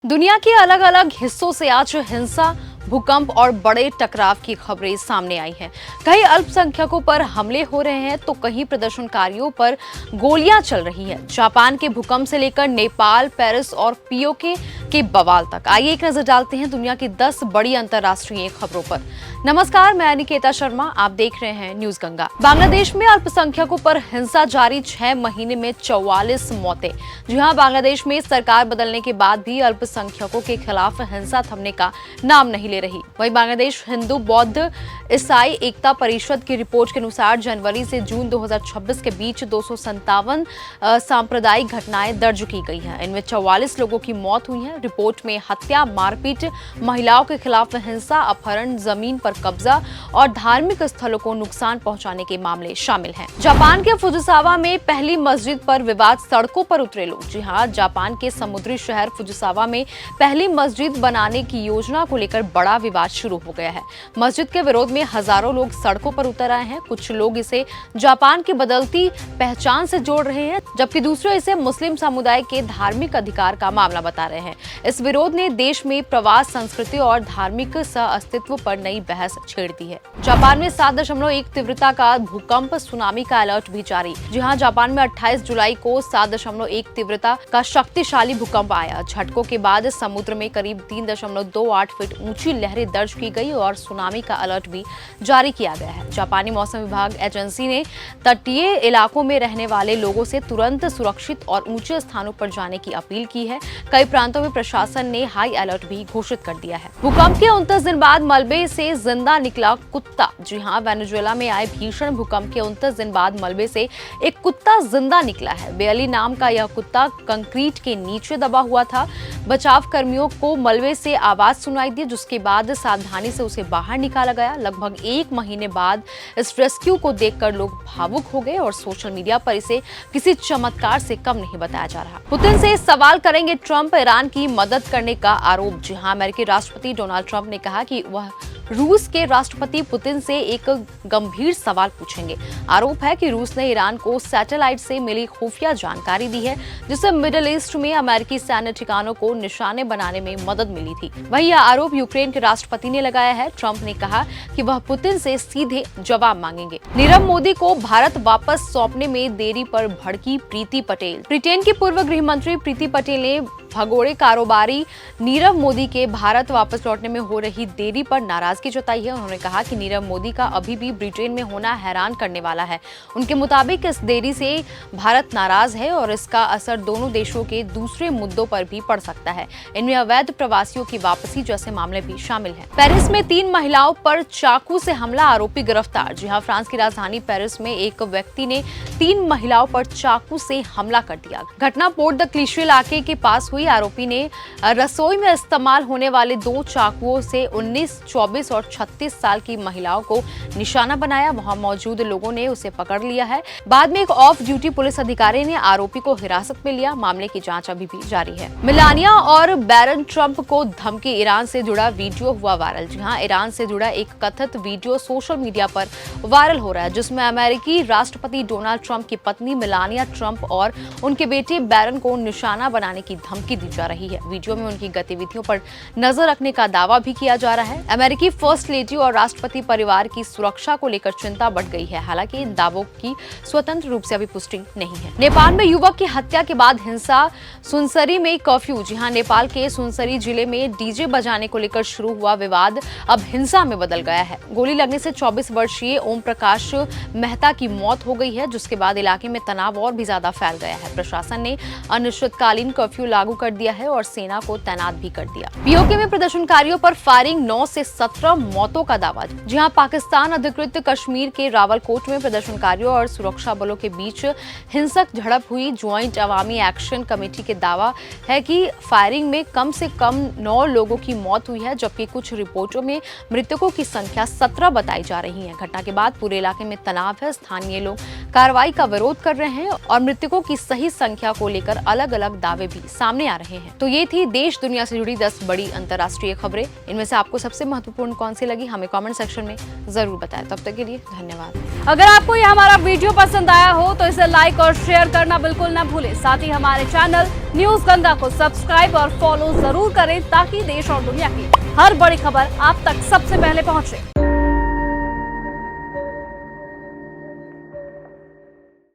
दुनिया के अलग अलग हिस्सों से आज हिंसा, भूकंप और बड़े टकराव की खबरें सामने आई हैं। कहीं अल्पसंख्यकों पर हमले हो रहे हैं तो कहीं प्रदर्शनकारियों पर गोलियां चल रही हैं। जापान के भूकंप से लेकर नेपाल, पेरिस और पीओके के बवाल तक। आइए एक नजर डालते हैं दुनिया की 10 बड़ी अंतर्राष्ट्रीय खबरों पर। नमस्कार, मैं निकेता शर्मा, आप देख रहे हैं न्यूज गंगा। बांग्लादेश में अल्पसंख्यकों पर हिंसा जारी, 6 महीने में 44 मौतें। जी हां, बांग्लादेश में सरकार बदलने के बाद भी अल्पसंख्यकों के खिलाफ हिंसा थमने का नाम नहीं ले रही। वहीं बांग्लादेश हिंदू बौद्ध ईसाई एकता परिषद की रिपोर्ट के अनुसार जनवरी से जून 2026 के बीच 257 सांप्रदायिक घटनाएं दर्ज की गई हैं। इनमें 44 लोगों की मौत हुई है। रिपोर्ट में हत्या, मारपीट, महिलाओं के खिलाफ हिंसा, अपहरण, जमीन पर कब्जा और धार्मिक स्थलों को नुकसान पहुंचाने के मामले शामिल हैं। जापान के फुजिसावा में पहली मस्जिद पर विवाद, सड़कों पर उतरे लोग। जी हां, जापान के समुद्री शहर फुजिसावा में पहली मस्जिद बनाने की योजना को लेकर बड़ा विवाद शुरू हो गया है। मस्जिद के विरोध में हजारों लोग सड़कों पर उतर आए हैं। कुछ लोग इसे जापान की बदलती पहचान से जोड़ रहे हैं, जबकि दूसरे इसे मुस्लिम समुदाय के धार्मिक अधिकार का मामला बता रहे हैं। इस विरोध ने देश में प्रवास, संस्कृति और धार्मिक सह-अस्तित्व पर नई बहस छेड़ दी है। जापान में 7.1 तीव्रता का भूकंप, सुनामी का अलर्ट भी जारी। जी हां, जापान में 28 जुलाई को 7.1 तीव्रता का शक्तिशाली भूकंप आया। झटकों के बाद समुद्र में करीब 3.28 फीट ऊंची लहरें दर्ज की गई और सुनामी का अलर्ट भी जारी किया गया है। जापानी मौसम विभाग एजेंसी ने तटीय इलाकों में रहने वाले लोगों से तुरंत सुरक्षित और ऊंचे स्थानों पर जाने की अपील की है। कई प्रांतों में प्रशासन ने हाई अलर्ट भी घोषित कर दिया है। भूकंप के 29 दिन बाद मलबे से जिंदा निकला कुत्ता। जी हां, वेनेजुएला में आए भीषण भूकंप के 29 दिन बाद मलबे से एक कुत्ता जिंदा निकला है। बेली नाम का यह कुत्ता कंक्रीट के नीचे दबा हुआ था। बचाव कर्मियों को मलबे से आवाज सुनाई दी, जिसके बाद सावधानी से उसे बाहर निकाला गया। लगभग 1 महीने बाद इस रेस्क्यू को देखकर लोग भावुक हो गए और सोशल मीडिया पर इसे किसी चमत्कार से कम नहीं बताया जा रहा। पुतिन से सवाल करेंगे ट्रंप, ईरान की मदद करने का आरोप। जी हां, अमेरिकी राष्ट्रपति डोनाल्ड ट्रंप ने कहा कि वह रूस के राष्ट्रपति पुतिन से एक गंभीर सवाल पूछेंगे। आरोप है कि रूस ने ईरान को सैटेलाइट से मिली खुफिया जानकारी दी है, जिससे मिडिल ईस्ट में अमेरिकी सैन्य ठिकानों को निशाने बनाने में मदद मिली थी। वहीं यह आरोप यूक्रेन के राष्ट्रपति ने लगाया है। ट्रंप ने कहा कि वह पुतिन से सीधे जवाब मांगेंगे। नीरव मोदी को भारत वापस सौंपने में देरी पर भड़की प्रीति पटेल। ब्रिटेन की पूर्व गृह मंत्री प्रीति पटेल ने भगोड़े कारोबारी नीरव मोदी के भारत वापस लौटने में हो रही देरी पर नाराजगी जताई है। उन्होंने कहा कि नीरव मोदी का अभी भी ब्रिटेन में होना हैरान करने वाला है। उनके मुताबिक इस देरी से भारत नाराज है और इसका असर दोनों देशों के दूसरे मुद्दों पर भी पड़ सकता है। इनमें अवैध प्रवासियों की वापसी जैसे मामले भी शामिल हैं। पेरिस में 3 महिलाओं पर चाकू से हमला, आरोपी गिरफ्तार। जी हां, फ्रांस की राजधानी पेरिस में एक व्यक्ति ने 3 महिलाओं पर चाकू से हमला कर दिया। घटना पोर्ट द क्लीशे इलाके के पास हुई। आरोपी ने रसोई में इस्तेमाल होने वाले 2 चाकुओं से 19, 24 और 36 साल की महिलाओं को निशाना बनाया। वहां मौजूद लोगों ने उसे पकड़ लिया है। बाद में एक ऑफ ड्यूटी पुलिस अधिकारी ने आरोपी को हिरासत में लिया। मामले की जांच अभी भी जारी है। मेलानिया और बैरन ट्रंप को धमकी, ईरान से जुड़ा वीडियो हुआ वायरल। जी हां, ईरान से जुड़ा एक कथित वीडियो सोशल मीडिया पर वायरल हो रहा है, जिसमें अमेरिकी राष्ट्रपति डोनाल्ड ट्रंप की पत्नी मेलानिया ट्रंप और उनके बेटे बैरन को निशाना बनाने की धमकी दी जा रही है। वीडियो में उनकी गतिविधियों पर नजर रखने का दावा भी किया जा रहा है। अमेरिकी फर्स्ट लेडी और राष्ट्रपति परिवार की सुरक्षा को लेकर चिंता बढ़ गई है। हालांकि इन दावों की स्वतंत्र रूप से अभी पुष्टि नहीं है। नेपाल में युवक की हत्या के बाद हिंसा, सुनसरी में कर्फ्यू। जी हां, नेपाल के सुनसरी जिले में डीजे बजाने को लेकर शुरू हुआ विवाद अब हिंसा में बदल गया है। गोली लगने से 24 वर्षीय ओम प्रकाश मेहता की मौत हो गई है, जिसके बाद इलाके में तनाव और भी ज्यादा फैल गया है। प्रशासन ने अनिश्चितकालीन कर्फ्यू लागू कर दिया है और सेना को तैनात भी कर दिया। पीओके में प्रदर्शनकारियों पर फायरिंग, 9 से 17 मौतों का दावा। जी हां, पाकिस्तान अधिकृत कश्मीर के रावलकोट में प्रदर्शनकारियों और सुरक्षा बलों के बीच हिंसक झड़प हुई। ज्वाइंट अवामी एक्शन कमेटी के दावा है कि फायरिंग में कम से कम 9 लोगों की मौत हुई है, जबकि कुछ रिपोर्टों में मृतकों की संख्या 17 बताई जा रही है। घटना के बाद पूरे इलाके में तनाव है। स्थानीय लोग कार्रवाई का विरोध कर रहे हैं और मृतकों की सही संख्या को लेकर अलग अलग दावे भी सामने आ रहे हैं। तो ये थी देश दुनिया से जुड़ी 10 बड़ी अंतर्राष्ट्रीय खबरें। इनमें से आपको सबसे महत्वपूर्ण कौन सी लगी, हमें कमेंट सेक्शन में जरूर बताएं। तब तक के लिए धन्यवाद। अगर आपको ये हमारा वीडियो पसंद आया हो तो इसे लाइक और शेयर करना बिल्कुल न भूलें। साथ ही हमारे चैनल न्यूज गंगा को सब्सक्राइब और फॉलो जरूर करें ताकि देश और दुनिया की हर बड़ी खबर आप तक सबसे पहले पहुंचे।